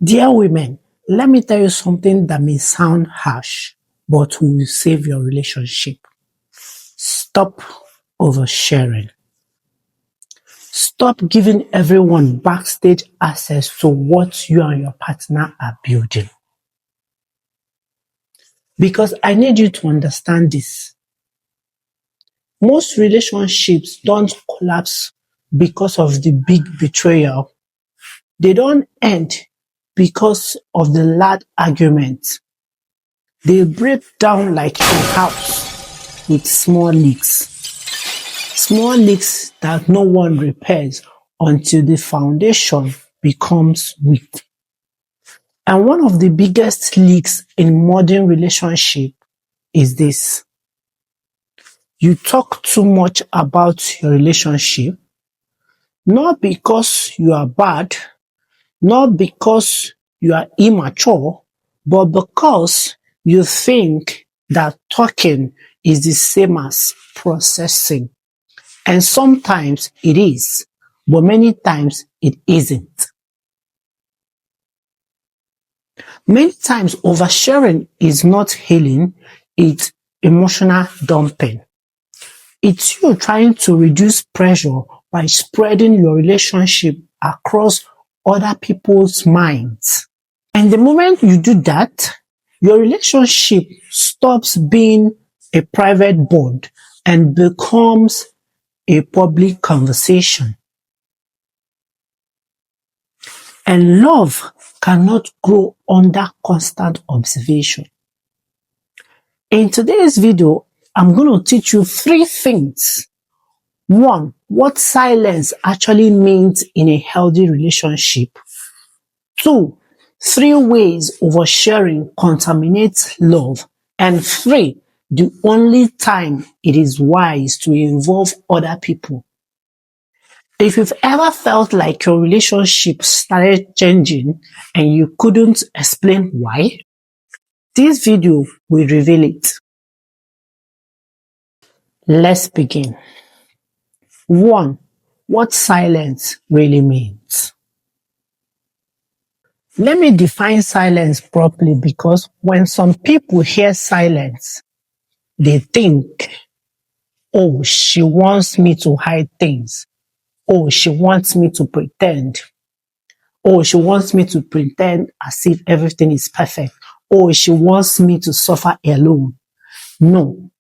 Dear women, let me tell you something that may sound harsh, but will save your relationship. Stop oversharing. Stop giving everyone backstage access to what you and your partner are building. Because I need you to understand this. Most relationships don't collapse because of the big betrayal. They don't end because of the loud argument. They break down like a house with small leaks. Small leaks that no one repairs until the foundation becomes weak. And one of the biggest leaks in modern relationship is this. You talk too much about your relationship, not because you are bad, not because you are immature, but because you think that talking is the same as processing. And sometimes it is, but many times it isn't. Many times oversharing is not healing, it's emotional dumping. It's you trying to reduce pressure by spreading your relationship across other people's minds. And the moment you do that, your relationship stops being a private bond and becomes a public conversation. And love cannot grow under constant observation. In today's video, I'm going to teach you 3 things. 1, what silence actually means in a healthy relationship. 2, 3 ways oversharing contaminates love. And 3, the only time it is wise to involve other people. If you've ever felt like your relationship started changing and you couldn't explain why, this video will reveal it. Let's begin. 1, what silence really means. Let me define silence properly, because when some people hear silence, they think, oh, she wants me to hide things. Oh, she wants me to pretend. Oh, she wants me to pretend as if everything is perfect. Oh, she wants me to suffer alone. No,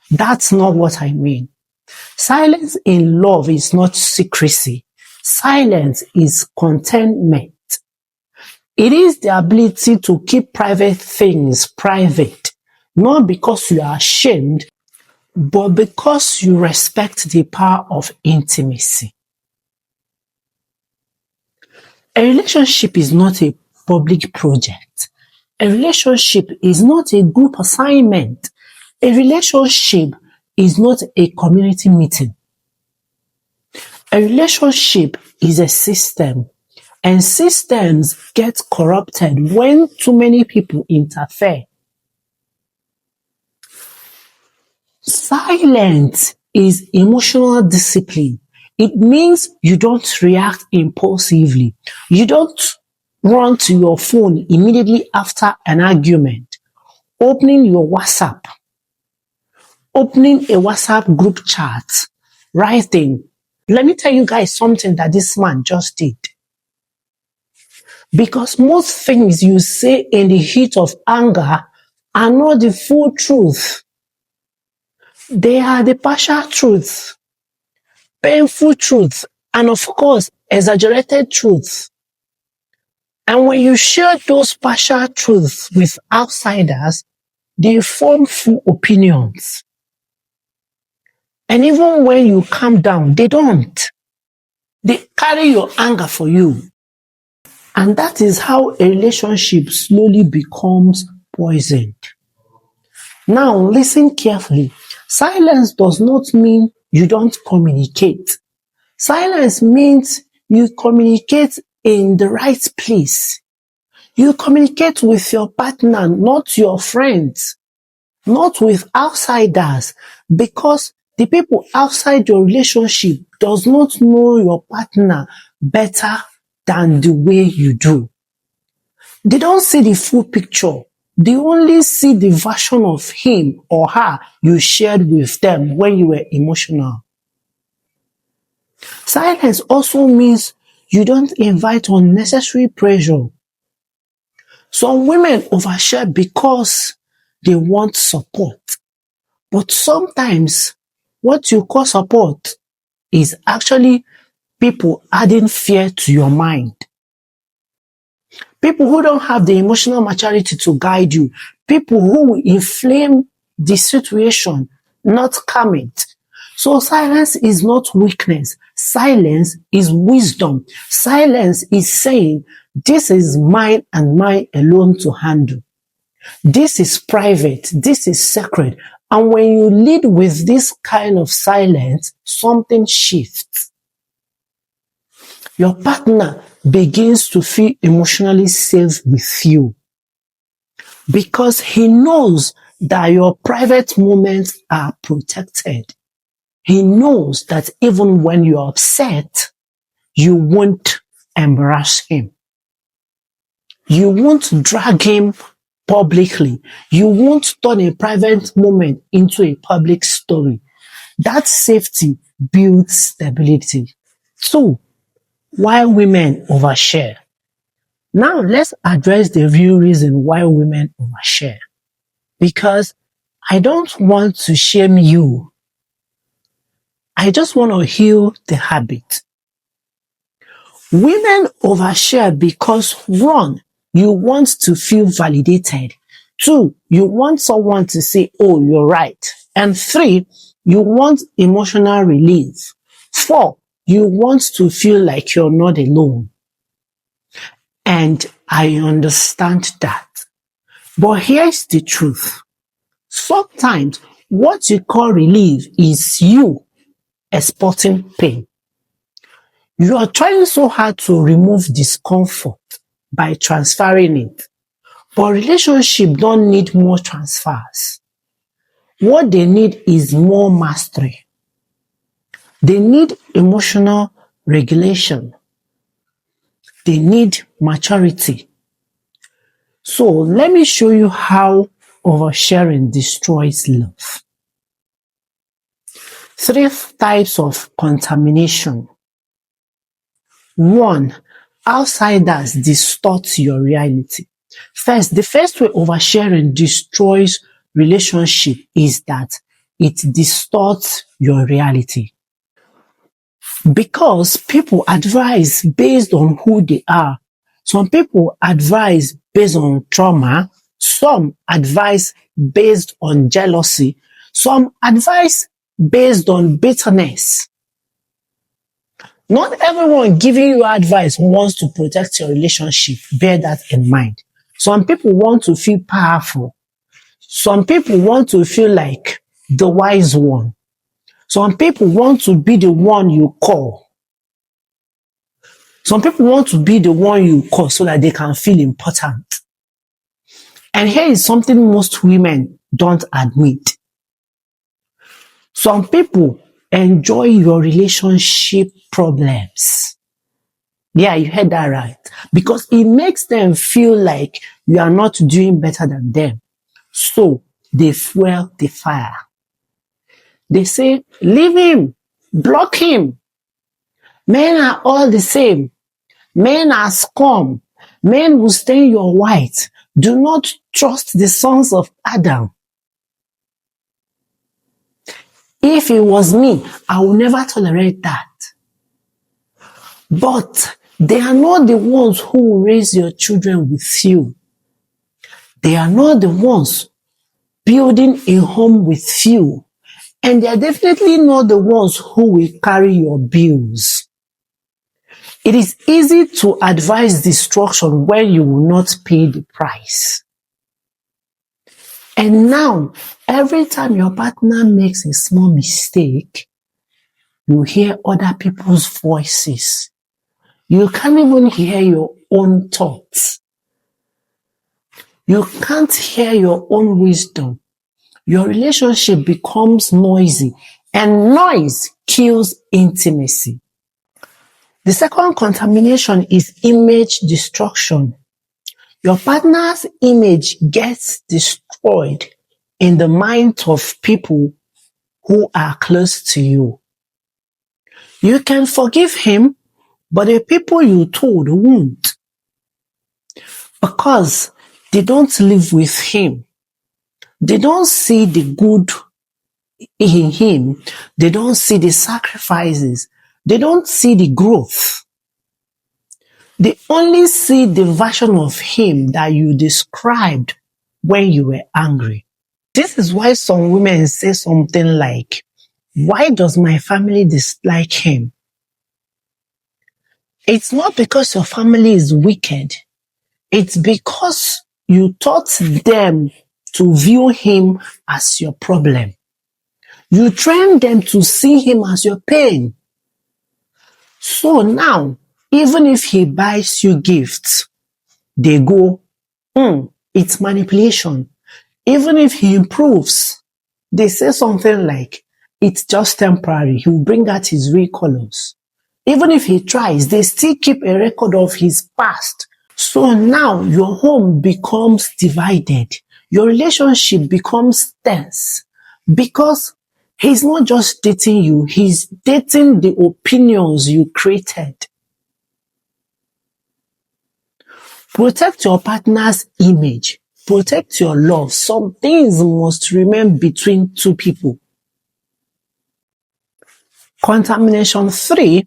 that's not what I mean. Silence in love is not secrecy. Silence is contentment. It is the ability to keep private things private, not because you are ashamed, but because you respect the power of intimacy. A relationship is not a public project. A relationship is not a group assignment. A relationship is not a community meeting. A relationship is a system, and systems get corrupted when too many people interfere. Silence is emotional discipline. It means you don't react impulsively. You don't run to your phone immediately after an argument, opening your WhatsApp, opening a WhatsApp group chat, writing. Let me tell you guys something that this man just did. Because most things you say in the heat of anger are not the full truth. They are the partial truth, painful truth, and of course, exaggerated truth. And when you share those partial truths with outsiders, they form full opinions. And even when you calm down, they don't. They carry your anger for you. And that is how a relationship slowly becomes poisoned. Now, listen carefully. Silence does not mean you don't communicate. Silence means you communicate in the right place. You communicate with your partner, not your friends, not with outsiders, because the people outside your relationship does not know your partner better than the way you do. They don't see the full picture. They only see the version of him or her you shared with them when you were emotional. Silence also means you don't invite unnecessary pressure. Some women overshare because they want support. But sometimes what you call support is actually people adding fear to your mind. People who don't have the emotional maturity to guide you. People who will inflame the situation, not calm it. So silence is not weakness. Silence is wisdom. Silence is saying, this is mine and mine alone to handle. This is private. This is sacred. And when you lead with this kind of silence, something shifts. Your partner begins to feel emotionally safe with you because he knows that your private moments are protected. He knows that even when you're upset, you won't embarrass him. You won't drag him publicly. You won't turn a private moment into a public story. That safety builds stability. 2, why women overshare. Now let's address the real reason why women overshare. Because I don't want to shame you. I just want to heal the habit. Women overshare because 1, you want to feel validated. 2, you want someone to say, oh, you're right. And 3, you want emotional relief. 4, you want to feel like you're not alone. And I understand that. But here's the truth. Sometimes what you call relief is you exporting pain. You are trying so hard to remove discomfort by transferring it. But relationships don't need more transfers. What they need is more mastery. They need emotional regulation. They need maturity. So let me show you how oversharing destroys love. 3 types of contamination. 1, outsiders distort your reality. The first way oversharing destroys relationship is that it distorts your reality. Because people advise based on who they are. Some people advise based on trauma. Some advise based on jealousy. Some advise based on bitterness. Not everyone giving you advice wants to protect your relationship. Bear that in mind. Some people want to feel powerful. Some people want to feel like the wise one. Some people want to be the one you call. Some people want to be the one you call so that they can feel important. And here is something most women don't admit. Some people enjoy your relationship problems. Yeah, you heard that right. Because it makes them feel like you are not doing better than them. So they fuel the fire. They say, leave him, block him. Men are all the same. Men are scum. Men will stain your white. Do not trust the sons of Adam. If it was me, I will never tolerate that. But they are not the ones who will raise your children with you. They are not the ones building a home with you. And they are definitely not the ones who will carry your bills. It is easy to advise destruction when you will not pay the price. And now, every time your partner makes a small mistake, you hear other people's voices. You can't even hear your own thoughts. You can't hear your own wisdom. Your relationship becomes noisy, and noise kills intimacy. The second contamination is image destruction. Your partner's image gets destroyed in the minds of people who are close to you. You can forgive him, but the people you told won't, because they don't live with him. They don't see the good in him. They don't see the sacrifices. They don't see the growth. They only see the version of him that you described when you were angry. This is why some women say something like, "Why does my family dislike him?" It's not because your family is wicked. It's because you taught them to view him as your problem. You trained them to see him as your pain. So now, even if he buys you gifts, they go, it's manipulation. Even if he improves, they say something like, it's just temporary. He'll bring out his real colors. Even if he tries, they still keep a record of his past. So now your home becomes divided. Your relationship becomes tense because he's not just dating you, he's dating the opinions you created. Protect your partner's image. Protect your love. Some things must remain between two people. Contamination 3,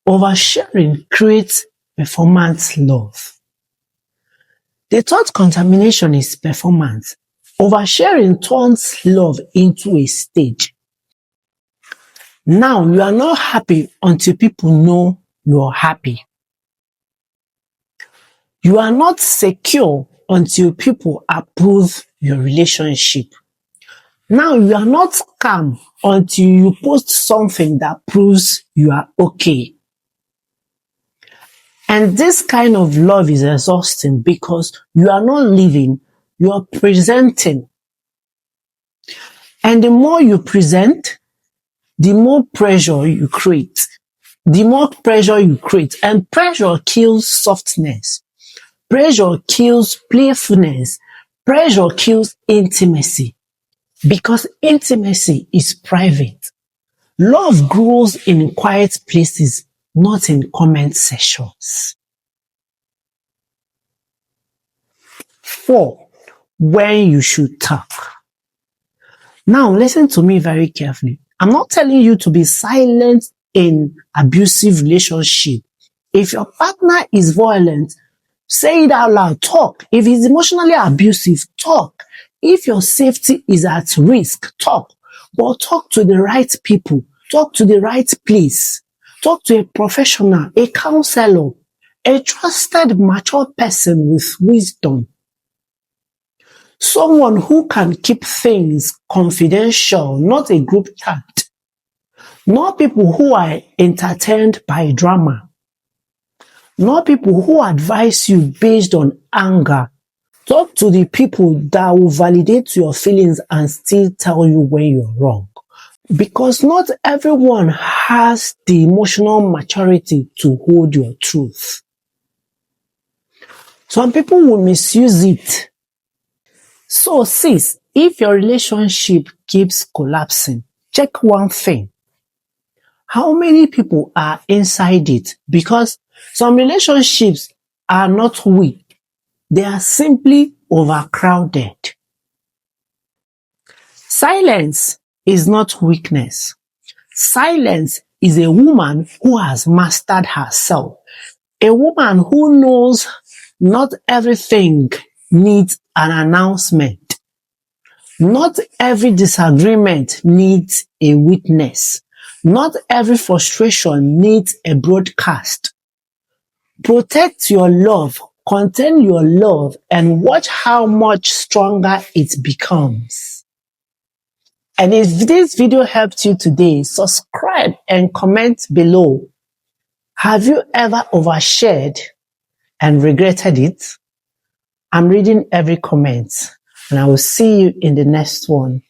oversharing creates performance love. They thought contamination is performance. Oversharing turns love into a stage. Now you are not happy until people know you are happy. You are not secure until people approve your relationship. Now you are not calm until you post something that proves you are okay. And this kind of love is exhausting because you are not living, you are presenting. And the more you present, the more pressure you create. The more pressure you create. And pressure kills softness. Pressure kills playfulness. Pressure kills intimacy. Because intimacy is private. Love grows in quiet places, not in comment sections. 4, when you should talk. Now listen to me very carefully. I'm not telling you to be silent in abusive relationship. If your partner is violent, say it out loud, talk. If he's emotionally abusive, talk. If your safety is at risk, talk. But talk to the right people. Talk to the right place. Talk to a professional, a counselor, a trusted, mature person with wisdom. Someone who can keep things confidential, not a group chat. Not people who are entertained by drama. Not people who advise you based on anger. Talk to the people that will validate your feelings and still tell you when you're wrong. Because not everyone has the emotional maturity to hold your truth. Some people will misuse it. So sis, if your relationship keeps collapsing, check one thing. How many people are inside it? Because some relationships are not weak. They are simply overcrowded. Silence is not weakness. Silence is a woman who has mastered herself. A woman who knows not everything needs an announcement. Not every disagreement needs a witness. Not every frustration needs a broadcast. Protect your love, contain your love, and watch how much stronger it becomes. And if this video helped you today, subscribe and comment below. Have you ever overshared and regretted it? I'm reading every comment, and I will see you in the next one.